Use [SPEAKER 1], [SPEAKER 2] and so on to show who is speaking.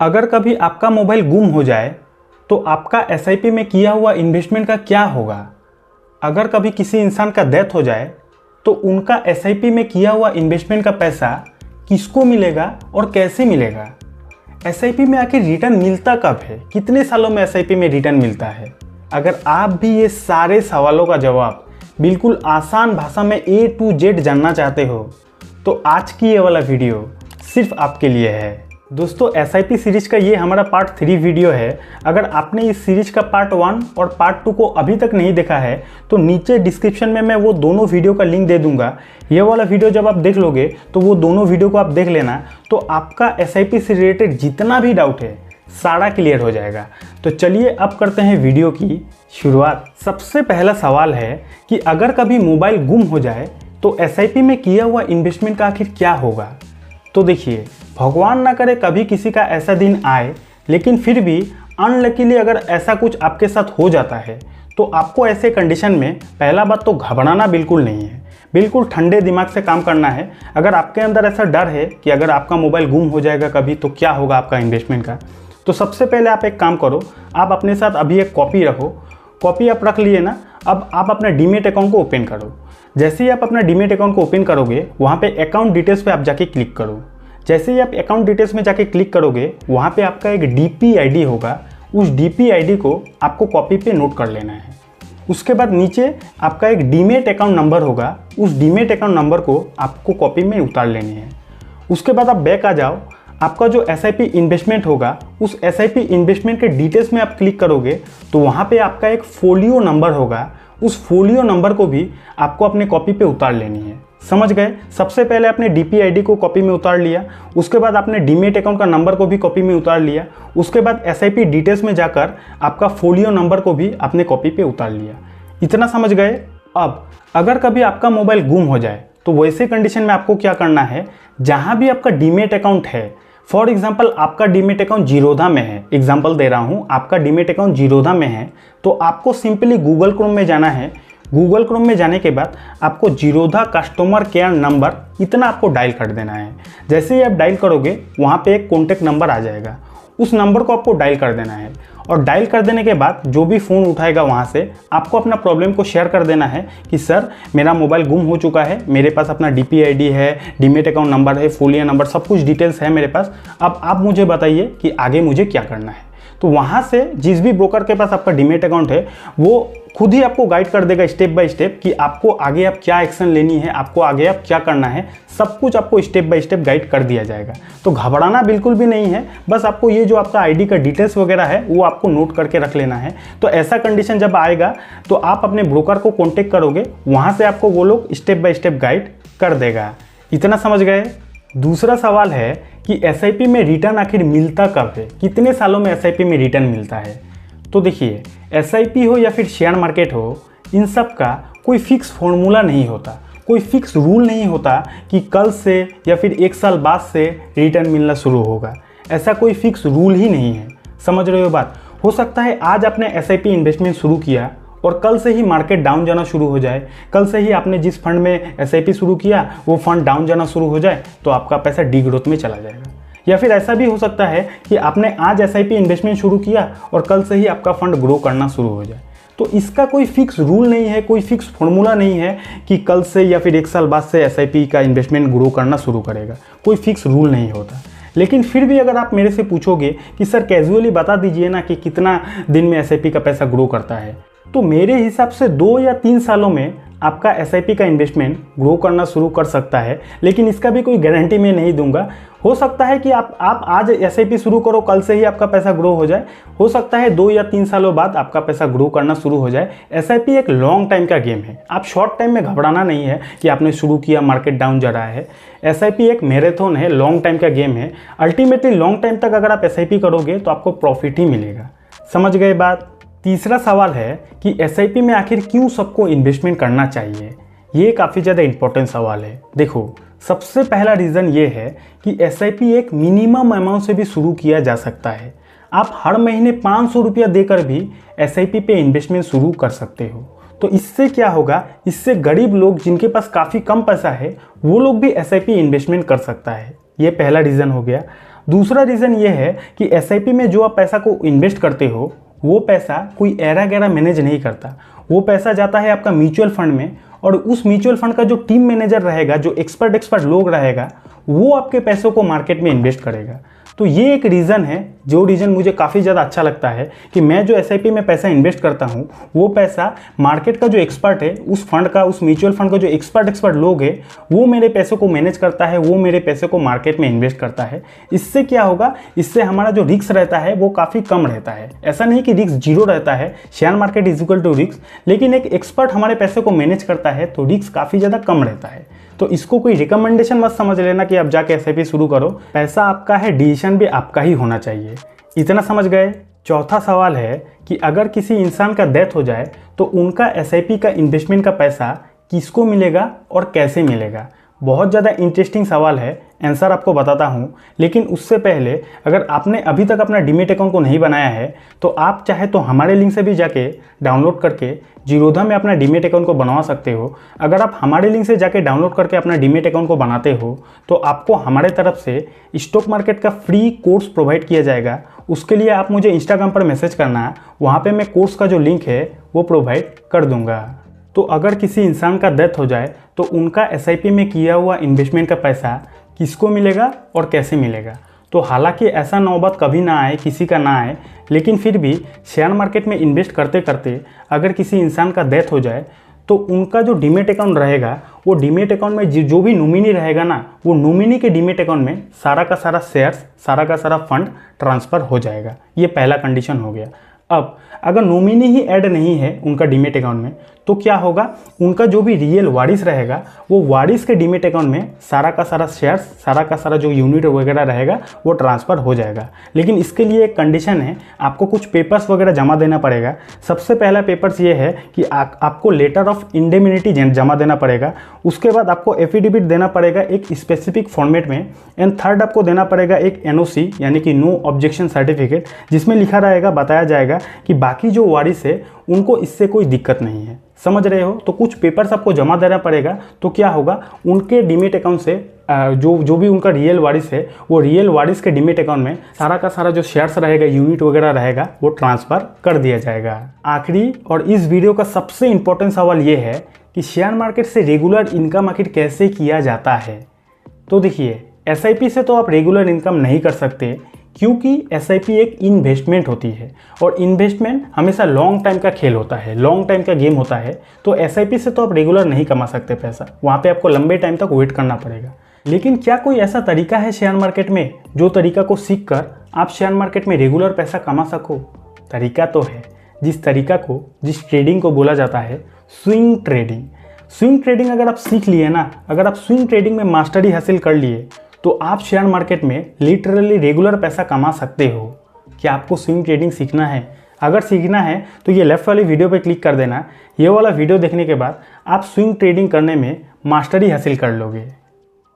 [SPEAKER 1] अगर कभी आपका मोबाइल गुम हो जाए तो आपका एसआईपी में किया हुआ इन्वेस्टमेंट का क्या होगा। अगर कभी किसी इंसान का डेथ हो जाए तो उनका एसआईपी में किया हुआ इन्वेस्टमेंट का पैसा किसको मिलेगा और कैसे मिलेगा। एसआईपी में आखिर रिटर्न मिलता कब है, कितने सालों में एसआईपी में रिटर्न मिलता है। अगर आप भी ये सारे सवालों का जवाब बिल्कुल आसान भाषा में A to Z जानना चाहते हो तो आज की ये वाला वीडियो सिर्फ आपके लिए है। दोस्तों, एसआईपी सीरीज का ये हमारा पार्ट 3 वीडियो है। अगर आपने इस सीरीज का पार्ट 1 और पार्ट 2 को अभी तक नहीं देखा है तो नीचे डिस्क्रिप्शन में मैं वो दोनों वीडियो का लिंक दे दूंगा। ये वाला वीडियो जब आप देख लोगे तो वो दोनों वीडियो को आप देख लेना, तो आपका एसआईपी से रिलेटेड जितना भी डाउट है सारा क्लियर हो जाएगा। तो चलिए अब करते हैं वीडियो की शुरुआत। सबसे पहला सवाल है कि अगर कभी मोबाइल गुम हो जाए तो एसआईपी में किया हुआ इन्वेस्टमेंट का आखिर क्या होगा। तो देखिए, भगवान ना करे कभी किसी का ऐसा दिन आए, लेकिन फिर भी अनलकीली अगर ऐसा कुछ आपके साथ हो जाता है तो आपको ऐसे कंडीशन में पहला बात तो घबराना बिल्कुल नहीं है, बिल्कुल ठंडे दिमाग से काम करना है। अगर आपके अंदर ऐसा डर है कि अगर आपका मोबाइल गुम हो जाएगा कभी तो क्या होगा आपका इन्वेस्टमेंट का, तो सबसे पहले आप एक काम करो, आप अपने साथ अभी एक कॉपी रखो। कॉपी आप रख लिए ना, अब आप अपना डीमेट अकाउंट को ओपन करो। जैसे ही आप अपना डीमेट अकाउंट को ओपन करोगे वहाँ पे अकाउंट डिटेल्स पे आप जाके क्लिक करो। जैसे ही आप अकाउंट डिटेल्स में जाके क्लिक करोगे वहाँ पे आपका एक डीपी आईडी होगा, उस डीपी आईडी को आपको कॉपी पे नोट कर लेना है। उसके बाद नीचे आपका एक डीमेट अकाउंट नंबर होगा, उस डीमेट अकाउंट नंबर को आपको कॉपी में उतार लेनी है। उसके बाद आप बैक आ जाओ, आपका जो एसआईपी इन्वेस्टमेंट होगा उस एसआईपी इन्वेस्टमेंट के डिटेल्स में आप क्लिक करोगे तो वहाँ पे आपका एक फोलियो नंबर होगा, उस फोलियो नंबर को भी आपको अपने कॉपी पे उतार लेनी है। समझ गए। सबसे पहले आपने डीपी आईडी को कॉपी में उतार लिया, उसके बाद आपने डीमेट अकाउंट का नंबर को भी कॉपी में उतार लिया, उसके बाद एसआईपी डिटेल्स में जाकर आपका फोलियो नंबर को भी आपने कॉपी पे उतार लिया। इतना समझ गए। अब अगर कभी आपका मोबाइल गुम हो जाए तो वैसे कंडीशन में आपको क्या करना है, जहाँ भी आपका डीमेट अकाउंट है, फॉर एग्जाम्पल आपका डीमेट अकाउंट जीरोधा में है, एग्जाम्पल दे रहा हूँ, आपका डीमेट अकाउंट जीरोधा में है तो आपको सिंपली गूगल क्रोम में जाना है। गूगल क्रोम में जाने के बाद आपको जीरोधा कस्टमर केयर नंबर इतना आपको डायल कर देना है। जैसे ही आप डायल करोगे वहाँ पे एक कॉन्टैक्ट नंबर आ जाएगा, उस नंबर को आपको डायल कर देना है और डायल कर देने के बाद जो भी फ़ोन उठाएगा वहाँ से आपको अपना प्रॉब्लम को शेयर कर देना है कि सर मेरा मोबाइल गुम हो चुका है, मेरे पास अपना डीपी आईडी है, डीमेट अकाउंट नंबर है, फोलियो नंबर, सब कुछ डिटेल्स है मेरे पास। अब आप मुझे बताइए कि आगे मुझे क्या करना है। तो वहाँ से जिस भी ब्रोकर के पास आपका डीमेट अकाउंट है वो खुद ही आपको गाइड कर देगा स्टेप बाय स्टेप कि आपको आगे आप क्या एक्शन लेनी है, आपको आगे आप क्या करना है, सब कुछ आपको स्टेप बाय स्टेप गाइड कर दिया जाएगा। तो घबराना बिल्कुल भी नहीं है, बस आपको ये जो आपका आईडी का डिटेल्स वगैरह है वो आपको नोट करके रख लेना है। तो ऐसा कंडीशन जब आएगा तो आप अपने ब्रोकर को कॉन्टेक्ट करोगे, वहाँ से आपको वो लोग स्टेप बाय स्टेप गाइड कर देगा। इतना समझ गए। दूसरा सवाल है कि एसआईपी में रिटर्न आखिर मिलता कब है, कितने सालों में एसआईपी में रिटर्न मिलता है। तो देखिए, एसआईपी हो या फिर शेयर मार्केट हो, इन सब का कोई फिक्स फॉर्मूला नहीं होता, कोई फिक्स रूल नहीं होता कि कल से या फिर 1 साल बाद से रिटर्न मिलना शुरू होगा। ऐसा कोई फिक्स रूल ही नहीं है। समझ रहे हो बात। हो सकता है आज आपने एसआईपी इन्वेस्टमेंट शुरू किया और कल से ही मार्केट डाउन जाना शुरू हो जाए, कल से ही आपने जिस फंड में एसआईपी शुरू किया वो फंड डाउन जाना शुरू हो जाए तो आपका पैसा डी ग्रोथ में चला जाएगा। या फिर ऐसा भी हो सकता है कि आपने आज एसआईपी इन्वेस्टमेंट शुरू किया और कल से ही आपका फंड ग्रो करना शुरू हो जाए। तो इसका कोई फिक्स रूल नहीं है, कोई फिक्स फॉर्मूला नहीं है कि कल से या फिर 1 साल बाद से एसआईपी का इन्वेस्टमेंट ग्रो करना शुरू करेगा, कोई फिक्स रूल नहीं होता। लेकिन फिर भी अगर आप मेरे से पूछोगे कि सर कैजुअली बता दीजिए ना कि कितना दिन में एसआईपी का पैसा ग्रो करता है, तो मेरे हिसाब से 2 या 3 सालों में आपका एसआईपी का इन्वेस्टमेंट ग्रो करना शुरू कर सकता है। लेकिन इसका भी कोई गारंटी मैं नहीं दूंगा। हो सकता है कि आप आज एसआईपी शुरू करो, कल से ही आपका पैसा ग्रो हो जाए। हो सकता है 2 या 3 सालों बाद आपका पैसा ग्रो करना शुरू हो जाए। एसआईपी एक लॉन्ग टाइम का गेम है। आप शॉर्ट टाइम में घबराना नहीं है कि आपने शुरू किया मार्केट डाउन जा रहा है। एसआईपी एक मैराथन है, लॉन्ग टाइम का गेम है। अल्टीमेटली लॉन्ग टाइम तक अगर आप एसआईपी करोगे तो आपको प्रॉफिट ही मिलेगा। समझ गए बात। तीसरा सवाल है कि एसआईपी में आखिर क्यों सबको इन्वेस्टमेंट करना चाहिए। ये काफ़ी ज़्यादा इंपॉर्टेंट सवाल है। देखो, सबसे पहला रीज़न ये है कि एसआईपी एक मिनिमम अमाउंट से भी शुरू किया जा सकता है। आप हर महीने 500 रुपया देकर भी एसआईपी पे इन्वेस्टमेंट शुरू कर सकते हो। तो इससे क्या होगा, इससे गरीब लोग जिनके पास काफ़ी कम पैसा है वो लोग भी एसआईपी इन्वेस्टमेंट कर सकता है। ये पहला रीज़न हो गया। दूसरा रीज़न ये है कि एसआईपी में जो आप पैसा को इन्वेस्ट करते हो वो पैसा कोई ऐरा गैरा मैनेज नहीं करता। वो पैसा जाता है आपका म्यूचुअल फंड में, और उस म्यूचुअल फंड का जो टीम मैनेजर रहेगा, जो एक्सपर्ट लोग रहेगा, वो आपके पैसों को मार्केट में इन्वेस्ट करेगा। तो ये एक रीज़न है, जो रीज़न मुझे काफ़ी ज़्यादा अच्छा लगता है कि मैं जो एसआईपी में पैसा इन्वेस्ट करता हूँ वो पैसा मार्केट का जो एक्सपर्ट है, उस फंड का, उस म्यूचुअल फंड का जो एक्सपर्ट लोग है, वो मेरे पैसों को मैनेज करता है, वो मेरे पैसे को मार्केट में इन्वेस्ट करता है। इससे क्या होगा, इससे हमारा जो रिस्क रहता है वो काफ़ी कम रहता है। ऐसा नहीं कि रिस्क जीरो रहता है, share market is equal to risk, लेकिन एक एक्सपर्ट हमारे पैसे को मैनेज करता है तो रिस्क काफ़ी ज़्यादा कम रहता है। तो इसको कोई रिकमेंडेशन मत समझ लेना कि आप जाके एसआईपी शुरू करो। पैसा आपका है, डिसीजन भी आपका ही होना चाहिए। इतना समझ गए। चौथा सवाल है कि अगर किसी इंसान का डेथ हो जाए तो उनका एसआईपी का इन्वेस्टमेंट का पैसा किसको मिलेगा और कैसे मिलेगा। बहुत ज़्यादा इंटरेस्टिंग सवाल है, आंसर आपको बताता हूँ। लेकिन उससे पहले अगर आपने अभी तक अपना डीमेट अकाउंट को नहीं बनाया है तो आप चाहे तो हमारे लिंक से भी जाके डाउनलोड करके जीरोधा में अपना डीमेट अकाउंट को बनवा सकते हो। अगर आप हमारे लिंक से जाके डाउनलोड करके अपना डीमेट अकाउंट को बनाते हो तो आपको हमारे तरफ से स्टॉक मार्केट का फ्री कोर्स प्रोवाइड किया जाएगा। उसके लिए आप मुझे इंस्टाग्राम पर मैसेज करना है, वहाँ पर मैं कोर्स का जो लिंक है वो प्रोवाइड कर दूँगा। तो अगर किसी इंसान का डेथ हो जाए तो उनका एसआईपी में किया हुआ इन्वेस्टमेंट का पैसा किसको मिलेगा और कैसे मिलेगा। तो हालांकि ऐसा नौबत कभी ना आए, किसी का ना आए, लेकिन फिर भी शेयर मार्केट में इन्वेस्ट करते करते अगर किसी इंसान का डेथ हो जाए तो उनका जो डीमेट अकाउंट रहेगा, वो डीमेट अकाउंट में जो भी नॉमिनी रहेगा ना, वो नॉमिनी के डीमेट अकाउंट में सारा का सारा शेयर्स, सारा का सारा फंड ट्रांसफ़र हो जाएगा। ये पहला कंडीशन हो गया। अब अगर नॉमिनी ही ऐड नहीं है उनका डीमेट अकाउंट में तो क्या होगा, उनका जो भी रियल वारिस रहेगा वो वारिस के डीमेट अकाउंट में सारा का सारा शेयर्स, सारा का सारा जो यूनिट वगैरह रहेगा वो ट्रांसफ़र हो जाएगा। लेकिन इसके लिए एक कंडीशन है, आपको कुछ पेपर्स वगैरह जमा देना पड़ेगा। सबसे पहला पेपर्स ये है कि आपको लेटर ऑफ इंडेमिनिटी जमा देना पड़ेगा। उसके बाद आपको एफिडेविट देना पड़ेगा एक स्पेसिफिक फॉर्मेट में। एंड थर्ड आपको देना पड़ेगा एक एनओसी यानी कि नो ऑब्जेक्शन सर्टिफिकेट, जिसमें लिखा रहेगा, बताया जाएगा कि बाकी जो वारिस है उनको इससे कोई दिक्कत नहीं है। समझ रहे हो। तो कुछ पेपर्स आपको जमा देना पड़ेगा। तो क्या होगा, उनके डीमेट अकाउंट से जो भी उनका रियल वारिस है वो रियल वारिस के डीमेट अकाउंट में सारा का सारा जो शेयर्स रहेगा, यूनिट वगैरह रहेगा, वो ट्रांसफ़र कर दिया जाएगा। आखिरी और इस वीडियो का सबसे इम्पोर्टेंट सवाल ये है कि शेयर मार्केट से रेगुलर इनकम आखिर कैसे किया जाता है। तो देखिए, एसआईपी से तो आप रेगुलर इनकम नहीं कर सकते, क्योंकि एसआईपी एक इन्वेस्टमेंट होती है और इन्वेस्टमेंट हमेशा लॉन्ग टाइम का खेल होता है, लॉन्ग टाइम का गेम होता है। तो एसआईपी से तो आप रेगुलर नहीं कमा सकते पैसा, वहाँ पे आपको लंबे टाइम तक वेट करना पड़ेगा। लेकिन क्या कोई ऐसा तरीका है शेयर मार्केट में जो तरीका को सीख कर आप शेयर मार्केट में रेगुलर पैसा कमा सको? तरीका तो है, जिस तरीका को, जिस ट्रेडिंग को बोला जाता है स्विंग ट्रेडिंग। स्विंग ट्रेडिंग अगर आप सीख लिए ना, अगर आप स्विंग ट्रेडिंग में मास्टरी हासिल कर लिए तो आप शेयर मार्केट में लिटरली रेगुलर पैसा कमा सकते हो। क्या आपको स्विंग ट्रेडिंग सीखना है? अगर सीखना है तो ये लेफ्ट वाली वीडियो पे क्लिक कर देना। ये वाला वीडियो देखने के बाद आप स्विंग ट्रेडिंग करने में मास्टरी हासिल कर लोगे।